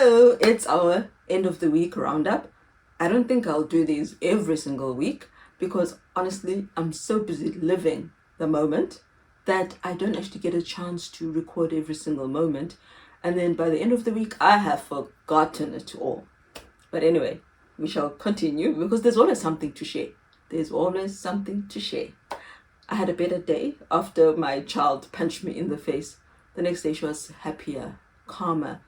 So it's our end of the week roundup. I don't think I'll do these every single week because honestly, I'm so busy living the moment that I don't actually get a chance to record every single moment. And then by the end of the week, I have forgotten it all. But anyway, we shall continue because there's always something to share. There's always something to share. I had a better day after my child punched me in the face. The next day she was happier, calmer.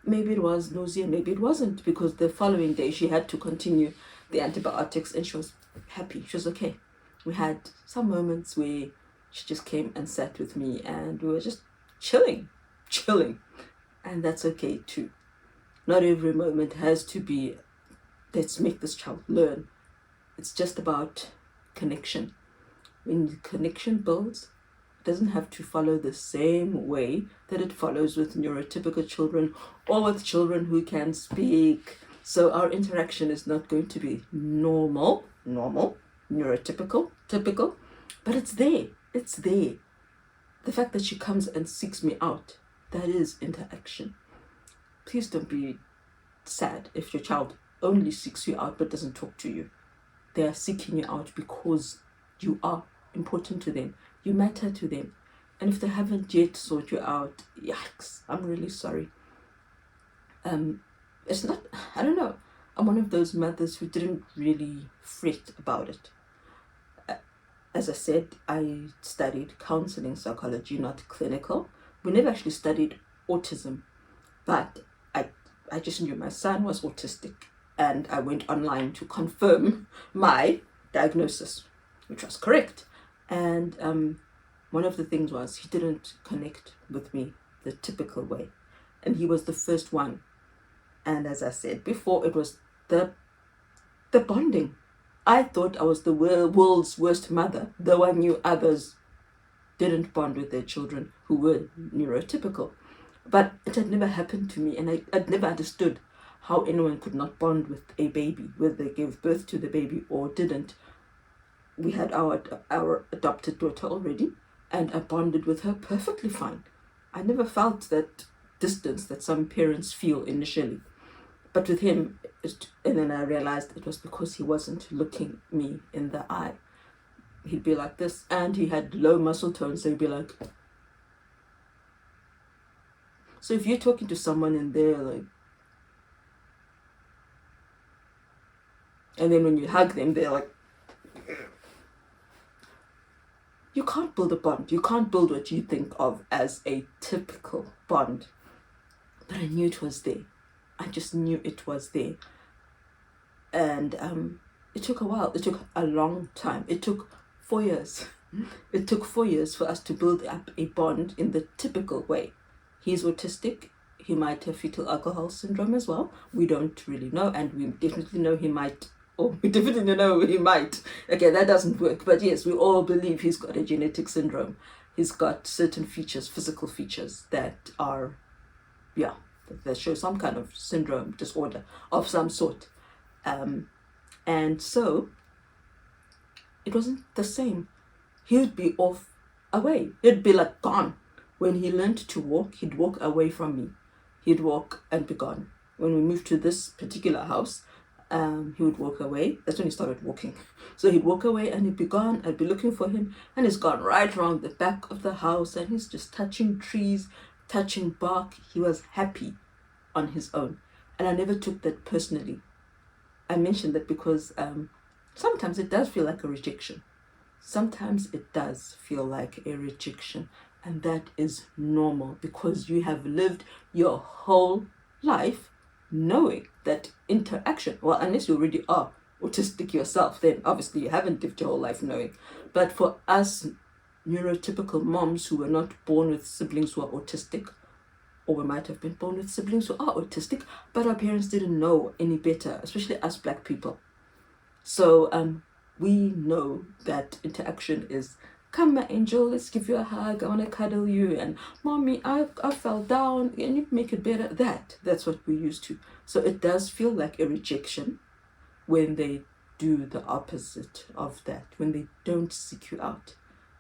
Maybe it was nausea, maybe it wasn't, because the following day she had to continue the antibiotics and she was happy, she was okay. We had some moments where she just came and sat with me and we were just chilling. And that's okay too. Not every moment has to be, let's make this child learn. It's just about connection. When connection builds, it doesn't have to follow the same way that it follows with neurotypical children or with children who can speak. So our interaction is not going to be normal, neurotypical, typical, but it's there. The fact that she comes and seeks me out, that is interaction. Please don't be sad if your child only seeks you out but doesn't talk to you. They are seeking you out because you are important to them. You matter to them. And if they haven't yet sought you out, yikes, I'm really sorry. It's not, I don't know. I'm one of those mothers who didn't really fret about it. As I said, I studied counseling psychology, not clinical. We never actually studied autism, but I just knew my son was autistic and I went online to confirm my diagnosis, which was correct. And one of the things was he didn't connect with me the typical way. And he was the first one. And as I said before, it was the bonding. I thought I was the world's worst mother, though I knew others didn't bond with their children who were neurotypical. But it had never happened to me, and I'd never understood how anyone could not bond with a baby, whether they gave birth to the baby or didn't. We had our adopted daughter already, and I bonded with her perfectly fine. I never felt that distance that some parents feel initially. But with him, and then I realized it was because he wasn't looking me in the eye. He'd be like this, and he had low muscle tone, so he'd be like... So if you're talking to someone and they're like... And then when you hug them, they're like... You can't build a bond. You can't build what you think of as a typical bond. But I knew it was there. I just knew it was there. And it took a while. It took a long time. It took 4 years. It took 4 years for us to build up a bond in the typical way. He's autistic. He might have fetal alcohol syndrome as well. We don't really know. And we definitely know he might... we definitely know he might. Okay, that doesn't work. But yes, we all believe he's got a genetic syndrome. He's got certain features, physical features that are, that show some kind of syndrome, disorder of some sort. And so it wasn't the same. He would be off away. He'd be like gone. When he learned to walk, he'd walk away from me. He'd walk and be gone. When we moved to this particular house, he would walk away. That's when he started walking. So he'd walk away and he'd be gone. I'd be looking for him, and he's gone right around the back of the house, and he's just touching trees, touching bark. He was happy on his own, and I never took that personally. I mentioned that because sometimes it does feel like a rejection. Sometimes it does feel like a rejection, and that is normal because you have lived your whole life knowing that interaction, well, unless you already are autistic yourself, then obviously you haven't lived your whole life knowing. But for us neurotypical moms who were not born with siblings who are autistic, or we might have been born with siblings who are autistic, but our parents didn't know any better, especially us Black people. So we know that interaction is, come my angel, let's give you a hug, I want to cuddle you, and mommy, I fell down, and you make it better. That's what we're used to. So it does feel like a rejection when they do the opposite of that, when they don't seek you out.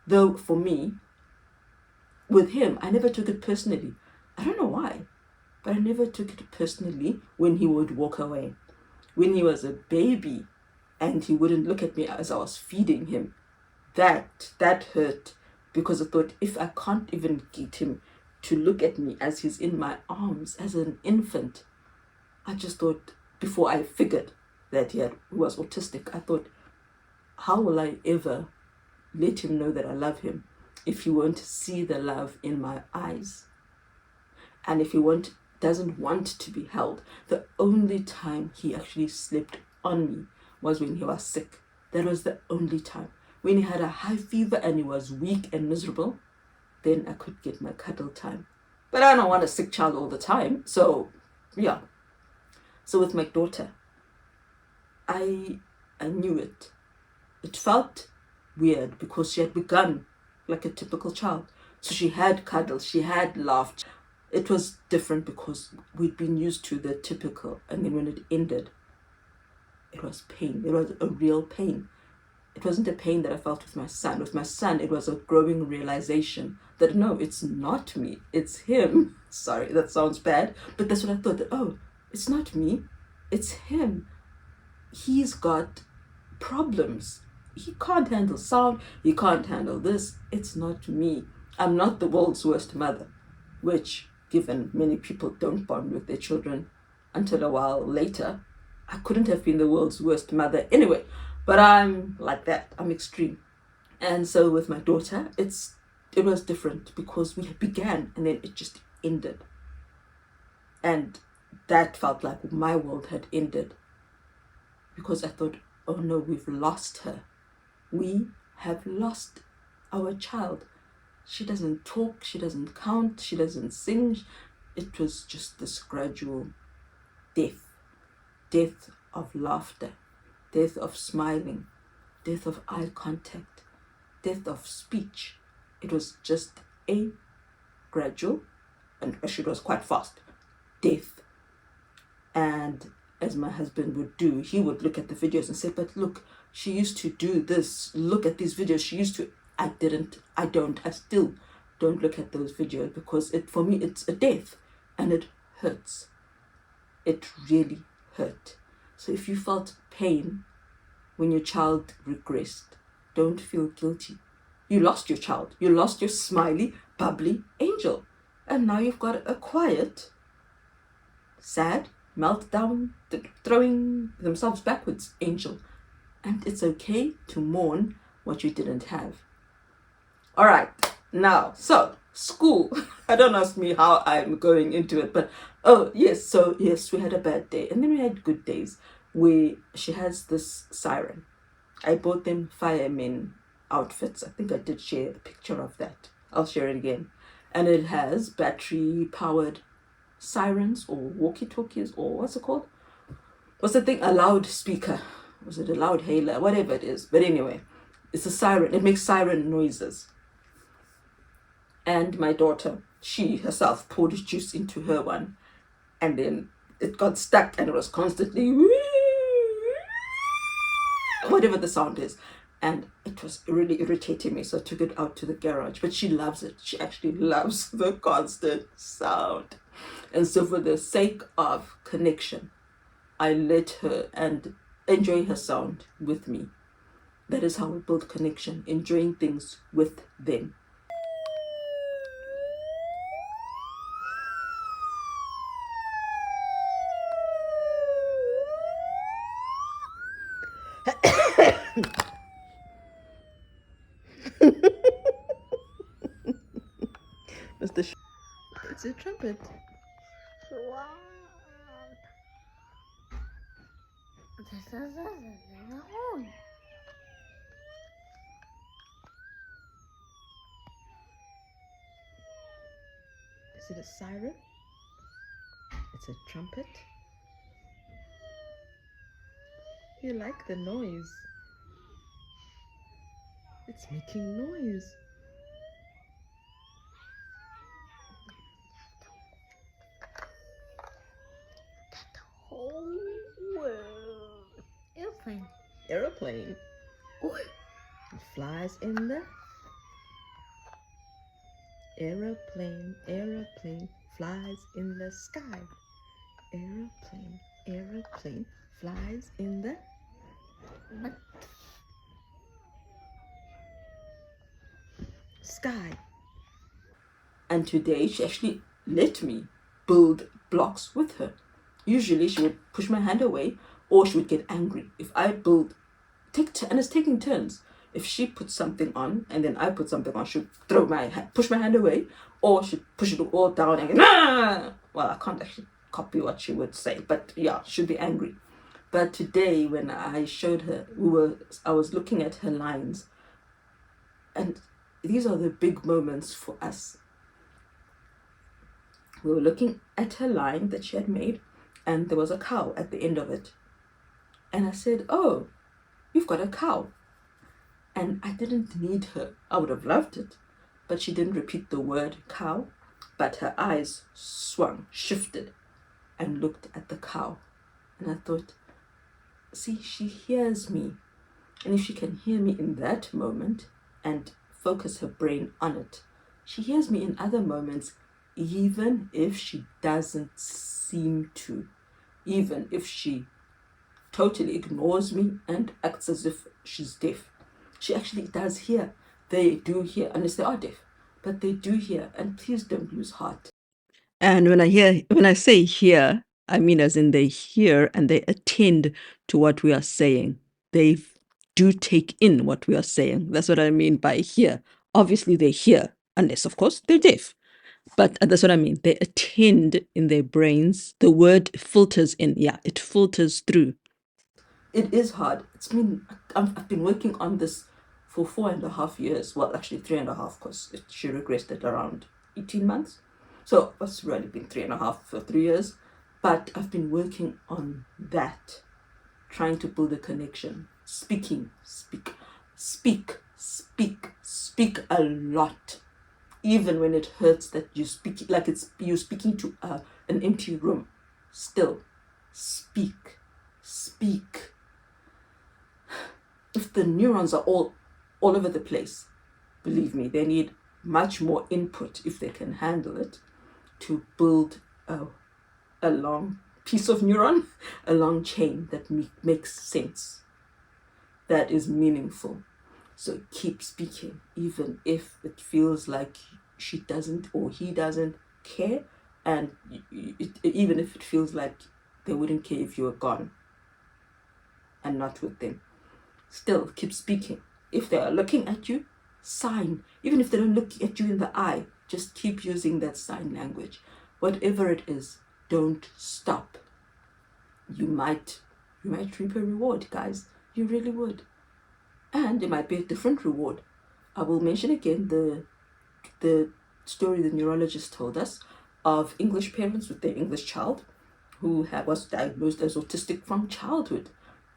Though for me, with him, I never took it personally. I don't know why, but I never took it personally when he would walk away. When he was a baby and he wouldn't look at me as I was feeding him, that hurt, because I thought, if I can't even get him to look at me as he's in my arms as an infant, I just thought, before I figured that he was autistic, I thought, how will I ever let him know that I love him if he won't see the love in my eyes? And if he doesn't want to be held. The only time he actually slept on me was when he was sick. That was the only time. When he had a high fever and he was weak and miserable, then I could get my cuddle time. But I don't want a sick child all the time. So, yeah. So with my daughter, I knew it. It felt weird because she had begun like a typical child. So she had cuddles, she had laughed. It was different because we'd been used to the typical, and then when it ended, it was pain. It was a real pain. It wasn't a pain that I felt with my son. With my son, it was a growing realization that no, it's not me, it's him. Sorry, that sounds bad, but that's what I thought, that, oh, it's not me, it's him. He's got problems. He can't handle sound, he can't handle this. It's not me. I'm not the world's worst mother, which, given many people don't bond with their children until a while later, I couldn't have been the world's worst mother anyway. But I'm like that. I'm extreme. And so with my daughter, it was different because we began and then it just ended. And that felt like my world had ended, because I thought, oh no, we've lost her. We have lost our child. She doesn't talk, she doesn't count, she doesn't sing. It was just this gradual death of laughter, death of smiling, death of eye contact, death of speech. It was just a gradual, and actually it was quite fast, death. And as my husband would do, he would look at the videos and say, but look, she used to do this. Look at these videos. She used to. I still don't look at those videos because for me, it's a death and it hurts. It really hurt. So if you felt pain when your child regressed, don't feel guilty. You lost your child. You lost your smiley, bubbly angel. And now you've got a quiet, sad, meltdown, throwing themselves backwards angel. And it's okay to mourn what you didn't have. All right, now, so school. Don't ask me how I'm going into it, but yes, we had a bad day. And then we had good days where she has this siren. I bought them firemen outfits. I think I did share a picture of that. I'll share it again. And it has battery-powered sirens or walkie-talkies, or what's it called? What's the thing? A loudspeaker. Was it a loud hailer? Whatever it is. But anyway, it's a siren. It makes siren noises. And my daughter, she herself poured juice into her one. And then it got stuck and it was constantly whatever the sound is. And it was really irritating me. So I took it out to the garage. But she loves it. She actually loves the constant sound. And so for the sake of connection, I let her and enjoy her sound with me. That is how we build connection, enjoying things with them. Mr. It's a trumpet. This is a horn. Is it a siren? It's a trumpet. You like the noise? It's making noise. The whole world. Airplane. Aeroplane. Oh. It flies in the aeroplane flies in the sky. Aeroplane, aeroplane flies in the But sky. And today she actually let me build blocks with her. Usually she would push my hand away or she would get angry if I build. And it's taking turns. If she puts something on and then I put something on, she'd push my hand away, or she'd push it all down and nah! Well, I can't actually copy what she would say, but yeah, she'd be angry. But today, when I showed her, I was looking at her lines, and these are the big moments for us. We were looking at her line that she had made, and there was a cow at the end of it. And I said, "Oh, you've got a cow." And I didn't need her. I would have loved it. But she didn't repeat the word cow, but her eyes shifted, and looked at the cow. And I thought, see, she hears me. And if she can hear me in that moment and focus her brain on it, she hears me in other moments, even if she doesn't seem to, even if she totally ignores me and acts as if she's deaf. She actually does hear. They do hear, unless they are deaf, but they do hear. And please don't lose heart. And when I say hear, I mean as in they hear and they attend to what we are saying. They do take in what we are saying. That's what I mean by hear. Obviously, they hear, unless, of course, they're deaf. But that's what I mean. They attend in their brains. The word filters in. Yeah, it filters through. It is hard. I've been working on this for 4.5 years. Well, actually 3.5, because she regressed at around 18 months. So it's really been 3.5 for 3 years. But I've been working on that, trying to build a connection. Speak a lot. Even when it hurts that you speak, like you're speaking to an empty room. Still, speak. If the neurons are all over the place, believe me, they need much more input, if they can handle it, to build a long piece of neuron, a long chain that makes sense, that is meaningful. So keep speaking, even if it feels like she doesn't or he doesn't care, and even if it feels like they wouldn't care if you were gone and not with them. Still, keep speaking. If they are looking at you, sign. Even if they don't look at you in the eye, just keep using that sign language. Whatever it is, don't stop. You might reap a reward, guys. You really would. And it might be a different reward. I will mention again the story the neurologist told us of English parents with their English child who was diagnosed as autistic from childhood.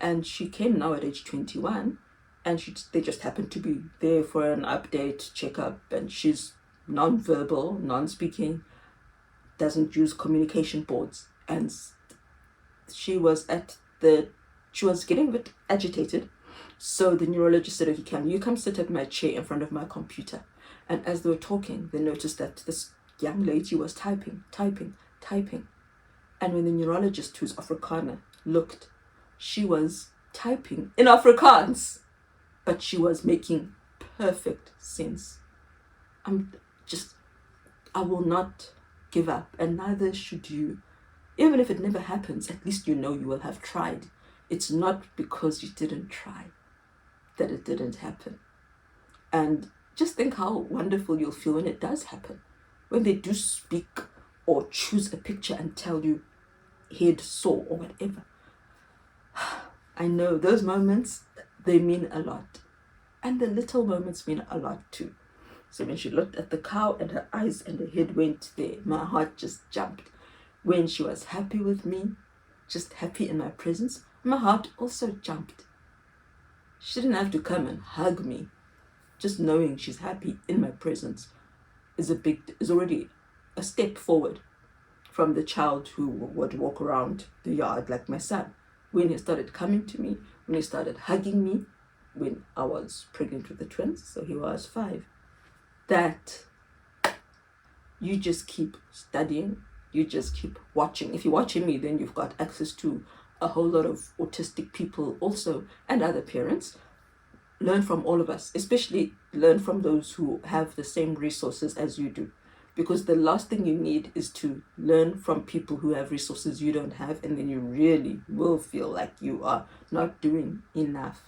And she came now at age 21, and they just happened to be there for an update, checkup, and she's non-verbal, non-speaking, doesn't use communication boards. And she was getting a bit agitated. So the neurologist said, "Okay, can you come sit at my chair in front of my computer?" And as they were talking, they noticed that this young lady was typing. And when the neurologist, who's Afrikaner, looked, she was typing in Afrikaans, but she was making perfect sense. I will not give up, and neither should you. Even if it never happens, at least you know you will have tried. It's not because you didn't try that it didn't happen. And just think how wonderful you'll feel when it does happen. When they do speak or choose a picture and tell you head, saw, or whatever. I know those moments, they mean a lot. And the little moments mean a lot too. So when she looked at the cow and her eyes and her head went there, my heart just jumped. When she was happy with me, just happy in my presence, my heart also jumped. She didn't have to come and hug me. Just knowing she's happy in my presence is already a step forward from the child who would walk around the yard like my son. When he started coming to me, when he started hugging me, when I was pregnant with the twins, so he was 5. That You just keep studying, you just keep watching. If you're watching me, then you've got access to a whole lot of autistic people also, and other parents. Learn from all of us, especially learn from those who have the same resources as you do. Because the last thing you need is to learn from people who have resources you don't have, and then you really will feel like you are not doing enough.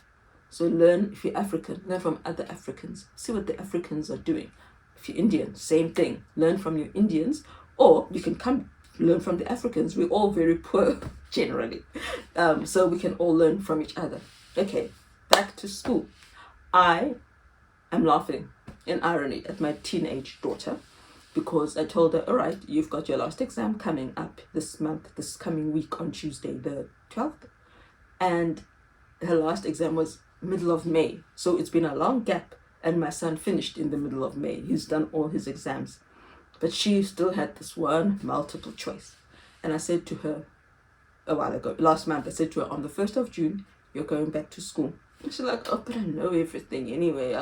So learn, if you're African, learn from other Africans. See what the Africans are doing. If you're Indian, same thing. Learn from your Indians, or you can come learn from the Africans. We're all very poor generally. So we can all learn from each other. Okay, back to school. I am laughing in irony at my teenage daughter because I told her, all right, you've got your last exam coming up this month, this coming week on Tuesday, the 12th. And her last exam was middle of May. So it's been a long gap, and my son finished in the middle of May. He's done all his exams. But she still had this one multiple choice. And I said to her a while ago, last month, I said to her, on the 1st of June, you're going back to school. She's like, oh, but I know everything anyway.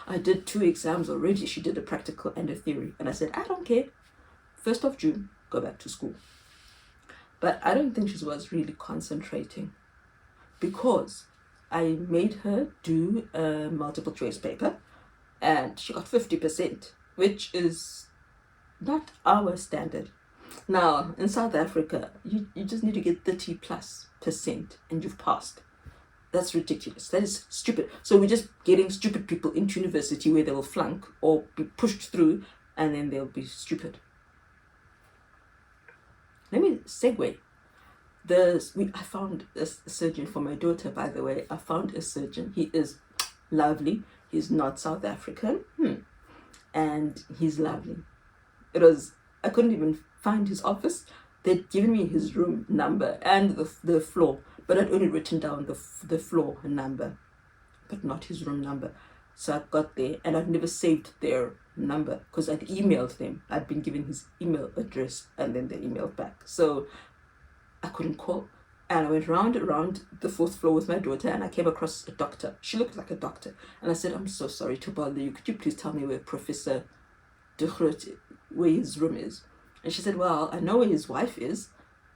I did 2 exams already. She did a practical and a theory. And I said, I don't care. 1st of June, go back to school. But I don't think she was really concentrating because I made her do a multiple choice paper and she got 50%, which is not our standard. Now, in South Africa, you just need to get 30+% and you've passed. That's ridiculous. That is stupid. So we're just getting stupid people into university where they will flunk or be pushed through and then they'll be stupid. Let me segue. I found a surgeon for my daughter, by the way. I found a surgeon. He is lovely. He's not South African. And he's lovely. I couldn't even find his office. They'd given me his room number and the floor, but I'd only written down the floor number, but not his room number. So I got there and I'd never saved their number because I'd emailed them. I'd been given his email address and then they emailed back. So I couldn't call. And I went round the 4th floor with my daughter and I came across a doctor. She looked like a doctor. And I said, I'm so sorry to bother you. Could you please tell me where Professor De Groot, where his room is? And she said, well, I know where his wife is.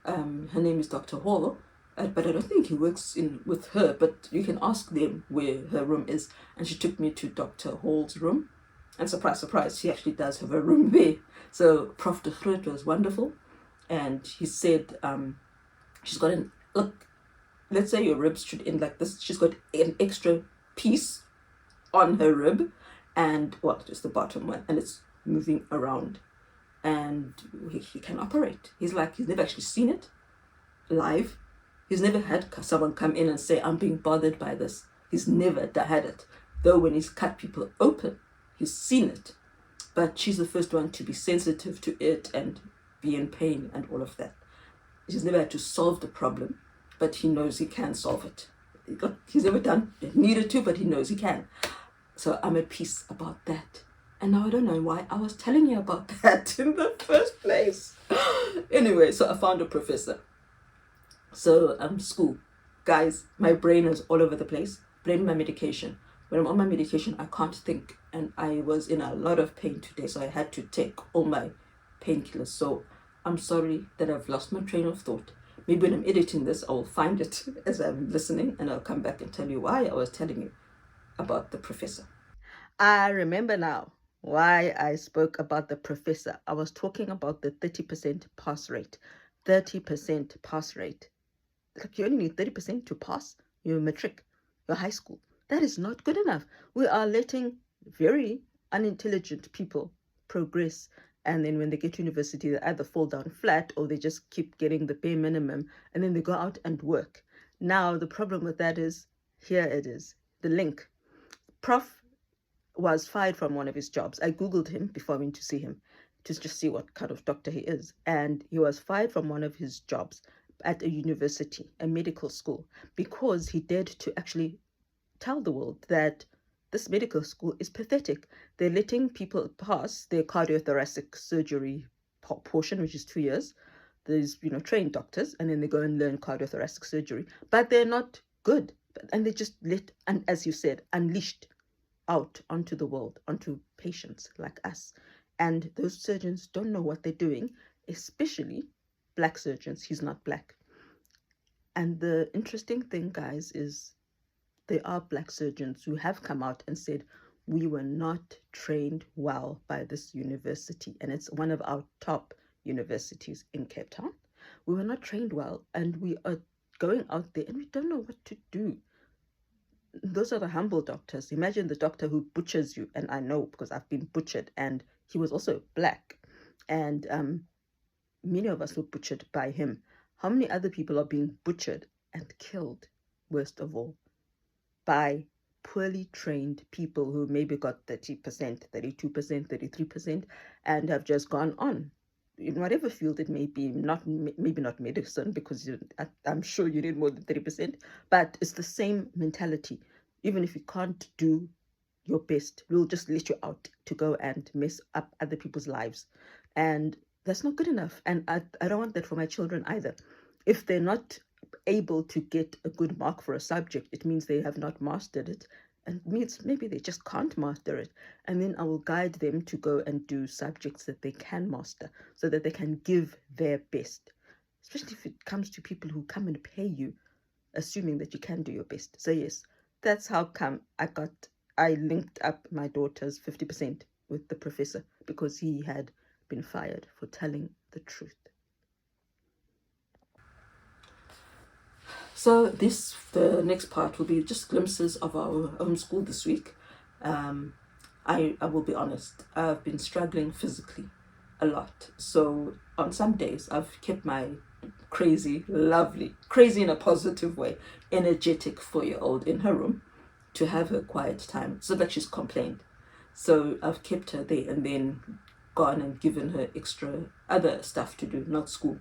Her name is Dr. Hall, but I don't think he works with her, but you can ask them where her room is. And she took me to Dr. Hall's room. And surprise, surprise, she actually does have a room there. So Prof. De Groot was wonderful. And he said, she's got look, let's say your ribs should end like this. She's got an extra piece on her rib and, well, just the bottom one, and it's moving around. And he can operate. He's never actually seen it live. He's never had someone come in and say, I'm being bothered by this. He's never had it. Though when he's cut people open, he's seen it. But she's the first one to be sensitive to it and be in pain and all of that. He's never had to solve the problem, but he knows he can solve it. He's never needed to, but he knows he can. So I'm at peace about that. And now I don't know why I was telling you about that in the first place. Anyway, so I found a professor. So school. Guys, my brain is all over the place. Blame my medication. When I'm on my medication, I can't think. And I was in a lot of pain today, so I had to take all my painkillers. So I'm sorry that I've lost my train of thought. Maybe when I'm editing this, I will find it as I'm listening, and I'll come back and tell you why I was telling you about the professor. I remember now why I spoke about the professor. I was talking about the 30% pass rate. 30% pass rate. Like, you only need 30% to pass your matric, your high school. That is not good enough. We are letting very unintelligent people progress, and then when they get to university, they either fall down flat or they just keep getting the bare minimum, and then they go out and work. Now the problem with that is, here it is, the link. Prof was fired from one of his jobs. I googled him before I went to see him to just see what kind of doctor he is, and he was fired from one of his jobs at a university, a medical school, because he dared to actually tell the world that this medical school is pathetic. They're letting people pass their cardiothoracic surgery portion, which is 2 years. There's, trained doctors, and then they go and learn cardiothoracic surgery, but they're not good. And they just and as you said, unleashed out onto the world, onto patients like us. And those surgeons don't know what they're doing, especially black surgeons. He's not black. And the interesting thing, guys, is there are black surgeons who have come out and said, we were not trained well by this university. And it's one of our top universities in Cape Town. We were not trained well, and we are going out there and we don't know what to do. Those are the humble doctors. Imagine the doctor who butchers you, and I know because I've been butchered, and he was also black. And many of us were butchered by him. How many other people are being butchered and killed, worst of all, by poorly trained people who maybe got 30%, 32%, 33%, and have just gone on in whatever field it may be, maybe not medicine, because I'm sure you need more than 30%, but it's the same mentality. Even if you can't do your best, we'll just let you out to go and mess up other people's lives. And that's not good enough. And I don't want that for my children either. If they're not able to get a good mark for a subject, it means they have not mastered it, and means maybe they just can't master it. And then I will guide them to go and do subjects that they can master, so that they can give their best, especially if it comes to people who come and pay you, assuming that you can do your best. So yes, that's how come I linked up my daughter's 50% with the professor, because he had been fired for telling the truth. So the next part will be just glimpses of our homeschool this week. I will be honest, I've been struggling physically a lot. So on some days, I've kept my crazy, lovely, crazy in a positive way, energetic 4-year-old in her room to have her quiet time, so that she's complained. So I've kept her there and then gone and given her extra other stuff to do, not school.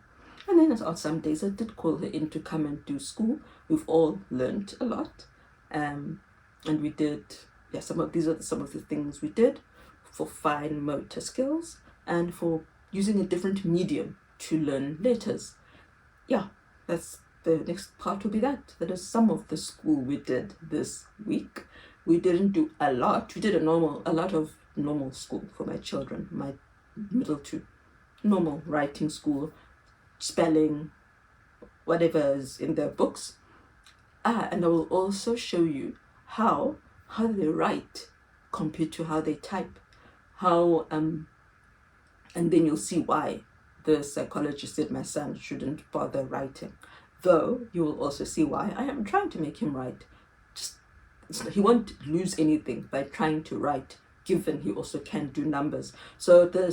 And then on some days I did call her in to come and do school. We've all learned a lot. And we did, these are some of the things we did for fine motor skills and for using a different medium to learn letters. Yeah, that's the next part will be that. That is some of the school we did this week. We didn't do a lot. We did a lot of normal school for my children, my middle two. Normal writing school, spelling, whatever is in their books. And I will also show you how they write compared to how they type. And then you'll see why the psychologist said my son shouldn't bother writing. Though you will also see why I am trying to make him write. He won't lose anything by trying to write, given he also can do numbers. So the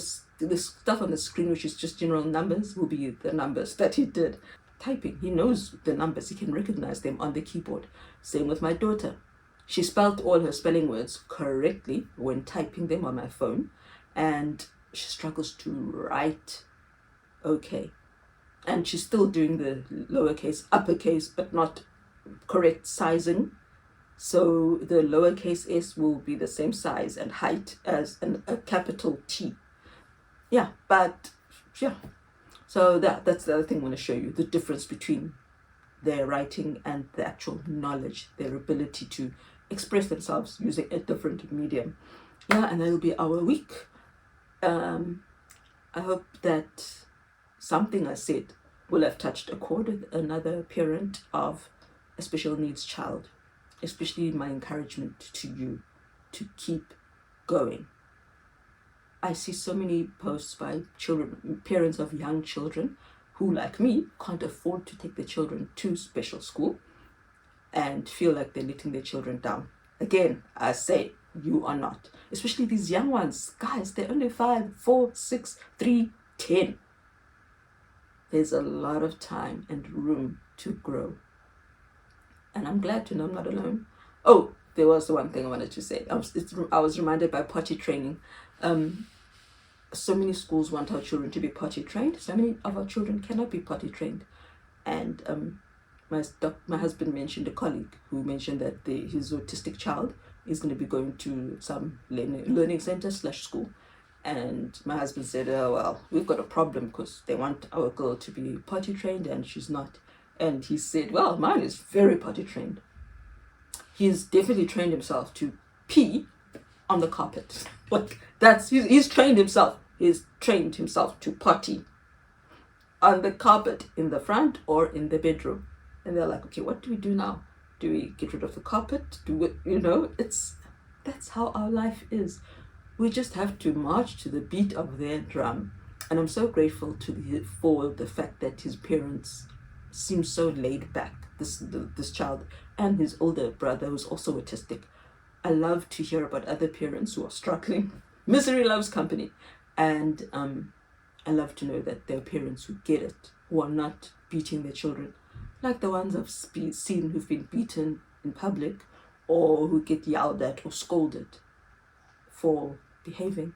stuff on the screen, which is just general numbers, will be the numbers that he did. Typing, he knows the numbers, he can recognize them on the keyboard. Same with my daughter. She spelled all her spelling words correctly when typing them on my phone, and she struggles to write okay. And she's still doing the lowercase, uppercase, but not correct sizing. So the lowercase s will be the same size and height as a capital T. So that's the other thing I want to show you, the difference between their writing and the actual knowledge, their ability to express themselves using a different medium. And that'll be our week. I hope that something I said will have touched a chord with another parent of a special needs child, especially my encouragement to you to keep going. I see so many posts by parents of young children who, like me, can't afford to take their children to special school and feel like they're letting their children down. Again, I say, you are not. Especially these young ones. Guys, they're only 5, 4, 6, 3, 10. There's a lot of time and room to grow. And I'm glad to know I'm not alone. Oh, there was the one thing I wanted to say. I was reminded by potty training. So many schools want our children to be potty trained. So many of our children cannot be potty trained. And my husband mentioned a colleague who mentioned that his autistic child is going to be going to some learning center / school. And my husband said, oh, well, we've got a problem because they want our girl to be potty trained and she's not. And he said, well, mine is very potty trained. He's definitely trained himself to pee on the carpet. Like, he's trained himself. He's trained himself to potty on the carpet in the front or in the bedroom. And they're like, okay, what do we do now? Do we get rid of the carpet? That's how our life is. We just have to march to the beat of their drum. And I'm so grateful for the fact that his parents seem so laid back, this child and his older brother who's also autistic. I love to hear about other parents who are struggling. Misery loves company. And I love to know that there are parents who get it, who are not beating their children, like the ones I've seen who've been beaten in public or who get yelled at or scolded for behaving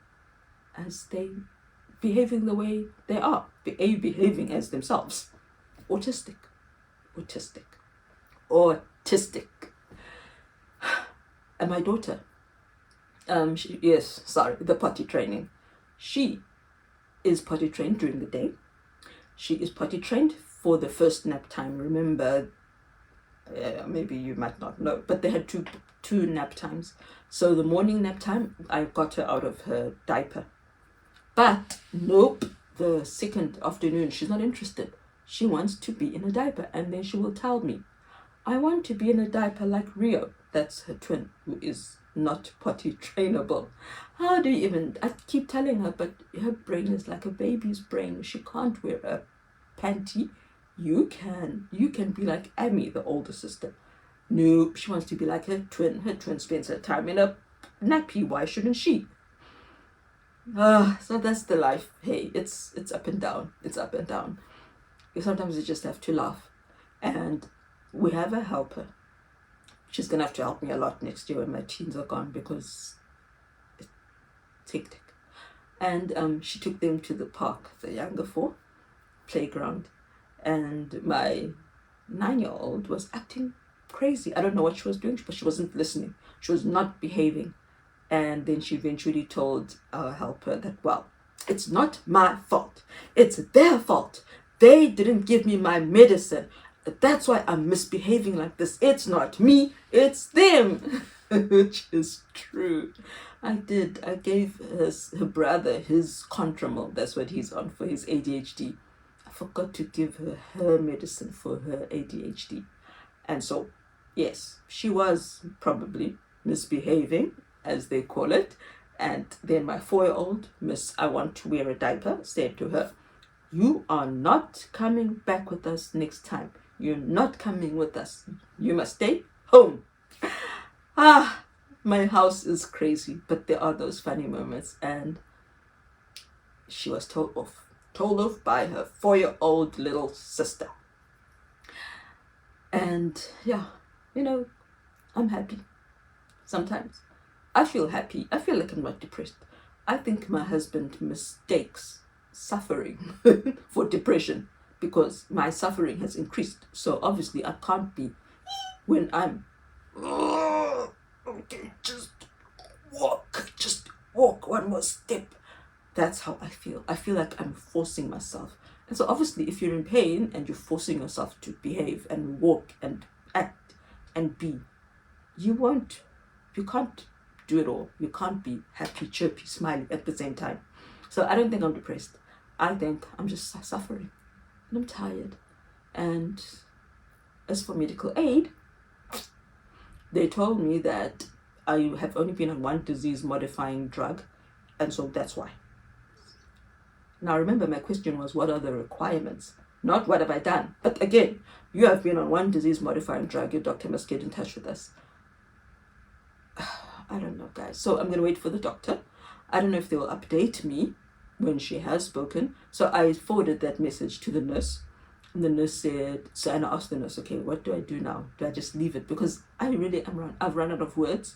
the way they are, behaving as themselves. Autistic. And my daughter, the potty training. She is potty trained during the day. She is potty trained for the first nap time. Remember, maybe you might not know, but they had two nap times. So the morning nap time, I got her out of her diaper. But nope, the second afternoon, she's not interested. She wants to be in a diaper, and then she will tell me, I want to be in a diaper like Rio. That's her twin, who is not potty trainable. How do you even, I keep telling her, but her brain is like a baby's brain. She can't wear a panty. You can be like Amy, the older sister. No, she wants to be like her twin. Her twin spends her time in a nappy. Why shouldn't she? So that's the life. Hey, it's up and down. It's up and down. Sometimes you just have to laugh. And we have a helper. She's gonna have to help me a lot next year when my teens are gone, because it's hectic. And she took them to the park, the younger four, playground, and my 9-year-old was acting crazy. I don't know what she was doing, but she wasn't listening. She was not behaving. And then she eventually told our helper that, well, it's not my fault. It's their fault. They didn't give me my medicine. That's why I'm misbehaving like this. It's not me, it's them. Which is true. I did. I gave her brother his Contramol. That's what he's on for his ADHD. I forgot to give her medicine for her ADHD. And so, yes, she was probably misbehaving, as they call it. And then my 4-year-old, Miss, I want to wear a diaper, said to her, you are not coming back with us next time. You're not coming with us. You must stay home. My house is crazy, but there are those funny moments. And she was told off by her 4-year-old little sister. And yeah, I'm happy. Sometimes I feel happy. I feel like I'm not depressed. I think my husband mistakes suffering for depression, because my suffering has increased. So obviously I can't be when I'm okay, just walk one more step. That's how I feel. I feel like I'm forcing myself. And so obviously if you're in pain and you're forcing yourself to behave and walk and act and be, you can't do it all. You can't be happy, chirpy, smiling at the same time. So I don't think I'm depressed. I think I'm just suffering. And I'm tired. And as for medical aid, they told me that I have only been on one disease-modifying drug, and so that's why. Now remember, my question was, what are the requirements? Not what have I done. But again, you have been on one disease-modifying drug, your doctor must get in touch with us. I don't know, guys. So I'm going to wait for the doctor. I don't know if they will update me when she has spoken. So I forwarded that message to the nurse. And the nurse said, and I asked the nurse, okay, what do I do now? Do I just leave it? Because I really am I've run out of words.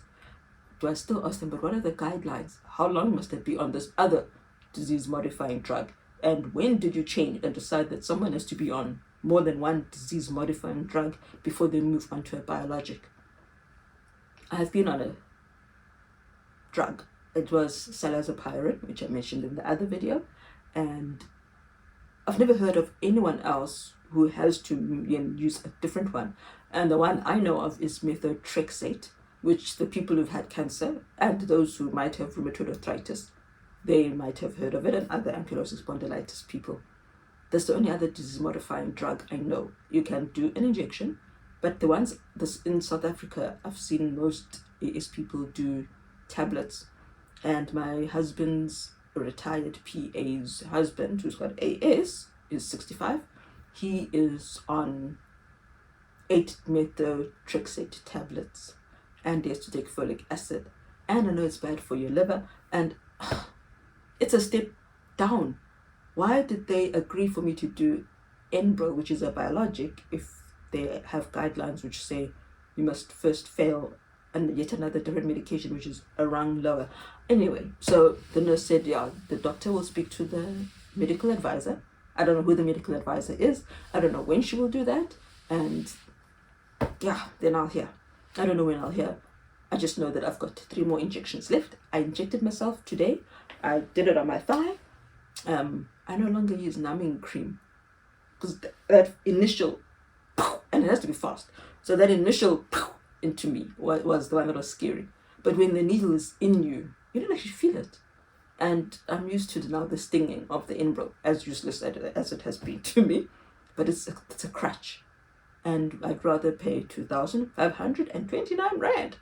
Do I still ask them, but what are the guidelines? How long must I be on this other disease-modifying drug? And when did you change and decide that someone has to be on more than one disease-modifying drug before they move on to a biologic? I have been on a drug. It was salazapine, which I mentioned in the other video, and I've never heard of anyone else who has to use a different one. And the one I know of is methotrexate. which the people who've had cancer and those who might have rheumatoid arthritis, they might have heard of it, and other ankylosing spondylitis people. That's the only other disease-modifying drug I know. You can do an injection, but the ones in South Africa, I've seen most AS people do tablets. And my husband's retired PA's husband, who's got AS, is 65. He is on 8 methotrexate tablets, and he has to take folic acid. And I know it's bad for your liver, and it's a step down. Why did they agree for me to do Enbrel, which is a biologic, if they have guidelines which say you must first fail and yet another different medication which is a rung lower? Anyway, so the nurse said, yeah, the doctor will speak to the medical advisor. I don't know who the medical advisor is. I don't know when she will do that. And yeah, then I'll hear. I don't know when I'll hear. I just know that I've got 3 more injections left. I injected myself today. I did it on my thigh. I no longer use numbing cream because that initial, and it has to be fast. So that initial into me was the one that was scary. But when the needle is in you, you don't actually feel it. And I'm used to now the stinging of the Enbrel, as useless as it has been to me. But it's a crutch. And I'd rather pay 2,529 rand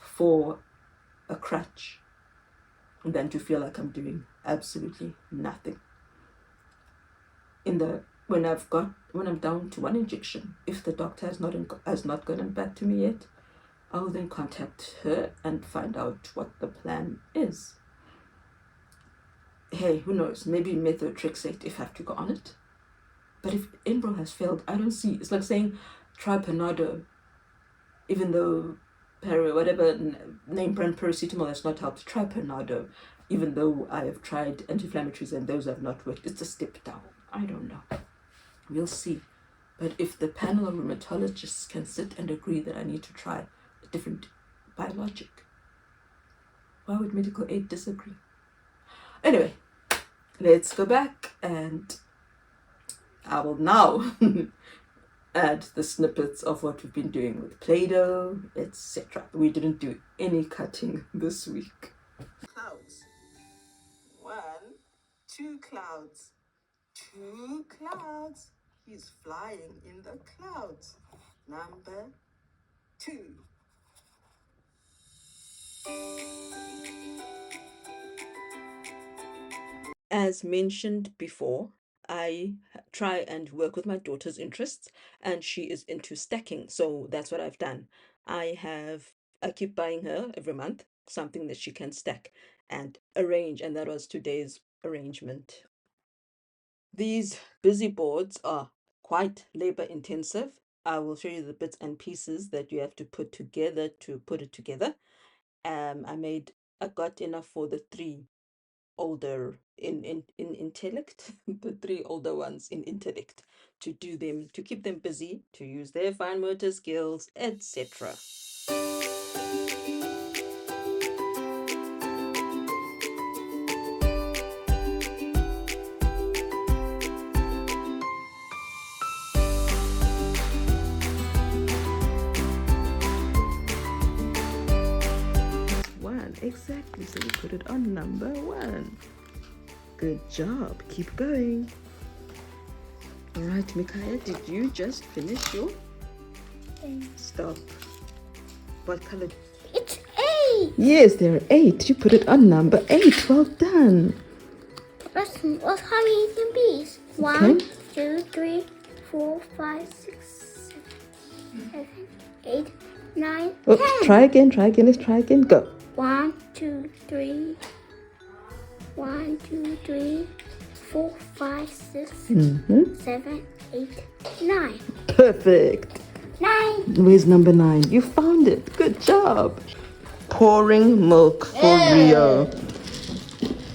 for a crutch than to feel like I'm doing absolutely nothing. When I'm down to 1 injection, if the doctor has not gotten back to me yet, I will then contact her and find out what the plan is. Hey, who knows? Maybe methotrexate if I have to go on it. But if Enbrel has failed, I don't see. It's like saying try Panado, even though whatever name brand paracetamol has not helped. Try Panado, even though I have tried anti-inflammatories and those have not worked. It's a step down. I don't know. We'll see. But if the panel of rheumatologists can sit and agree that I need to try a different biologic, why would medical aid disagree? Anyway, let's go back, and I will now add the snippets of what we've been doing with Play-Doh, etc. We didn't do any cutting this week. Clouds. 1, 2 clouds. 2 clouds. He's flying in the clouds. Number 2. As mentioned before, I try and work with my daughter's interests, and she is into stacking. So that's what I've done. I keep buying her every month something that she can stack and arrange, and that was today's arrangement. These busy boards are quite labor intensive. I will show you the bits and pieces that you have to put together to put it together. I got enough for the 3 older in intellect, the 3 older ones in intellect, to keep them busy, to use their fine motor skills, etc. Exactly, so we put it on number 1. Good job, keep going. All right, Mikaya, did you just finish your stop? What color? It's 8. Yes, there are 8. You put it on number 8. Well done. Let's how many can be? 1, 2, 3, 4, 5, 6, 7, 8, 9, 10. Try again. Let's try again. Go. 1, 2, 3. 1, 2, 3, 4, 5, 6, 7, 8, 9. Perfect. 9. Where's number 9? You found it. Good job. Pouring milk for Rio.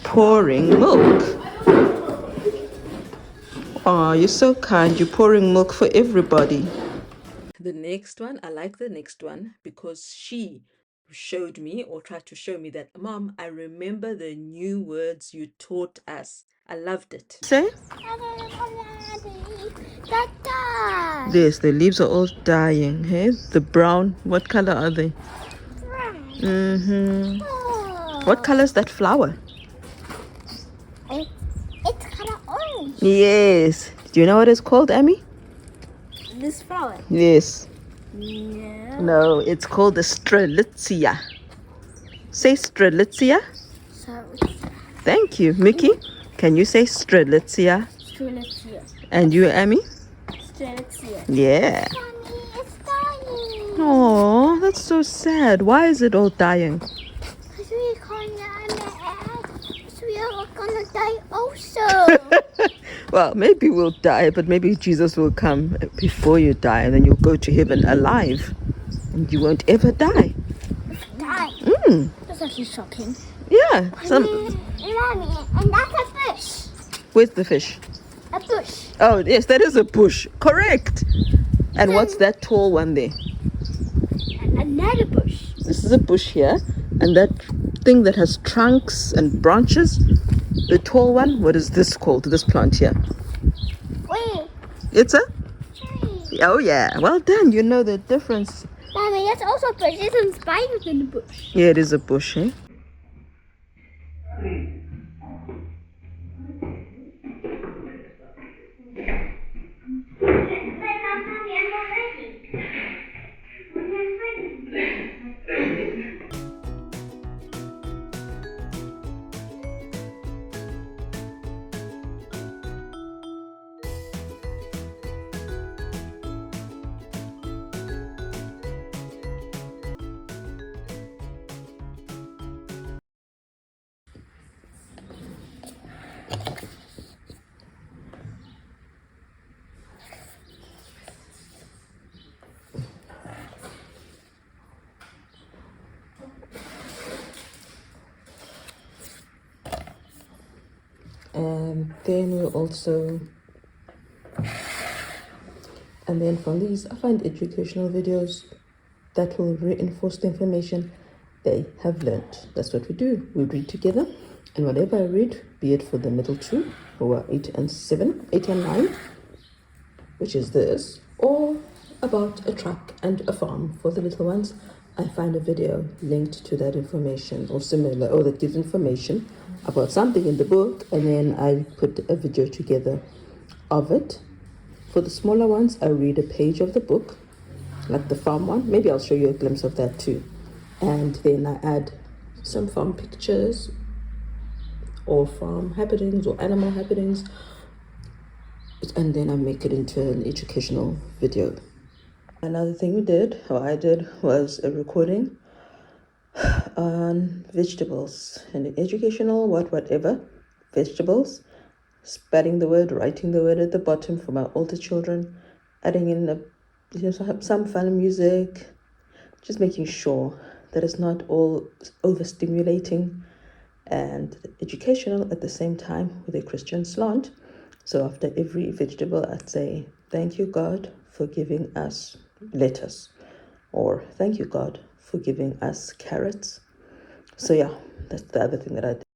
Pouring milk. Oh, you're so kind. You're pouring milk for everybody. The next one, I like the next one because she showed me or tried to show me that, Mom, I remember the new words you taught us. I loved it. Say? Yes, the leaves are all dying. Hey, the brown. What color are they? Brown. Mm-hmm. Oh. What color is that flower? It's kind of orange. Yes. Do you know what it's called, Amy? This flower? Yes. No. No, it's called the strelitzia. Say strelitzia. Sorry. Thank you. Mickey, can you say strelitzia? Strelitzia. And you, Amy? Strelitzia. Yeah. Mommy, it's dying. Oh, that's so sad. Why is it all dying? Because we are gonna die also. Well, maybe we'll die, but maybe Jesus will come before you die, and then you'll go to heaven alive, and you won't ever die. Die. That's actually shocking. Yeah. Mommy, and that's a bush. Where's the fish? A bush. Oh, yes, that is a bush. Correct. And what's that tall one there? Another bush. This is a bush here, and that thing that has trunks and branches, the tall one, what is this called, this plant here? Wait. It's a? Tree. Oh, yeah. Well done. You know the difference. Mommy, that's also a bush. It's spiders in the bush. Yeah, it is a bush, eh? And then we'll also, and then from these, I find educational videos that will reinforce the information they have learned. That's what we do. We read together, and whatever I read, be it for the middle two, who are 8 and 9, which is this, or about a truck and a farm for the little ones, I find a video linked to that information or similar, or that gives information about something in the book, and then I put a video together of it. For the smaller ones, I read a page of the book, like the farm one. Maybe I'll show you a glimpse of that too. And then I add some farm pictures or farm happenings or animal happenings, and then I make it into an educational video. Another thing I did was a recording on vegetables and educational whatever vegetables, spelling the word, writing the word at the bottom for my older children, adding in some fun music, just making sure that it's not all overstimulating and educational at the same time with a Christian slant. So after every vegetable, I'd say, thank you, God, for giving us lettuce, or thank you, God, for giving us carrots. So yeah, that's the other thing that I did.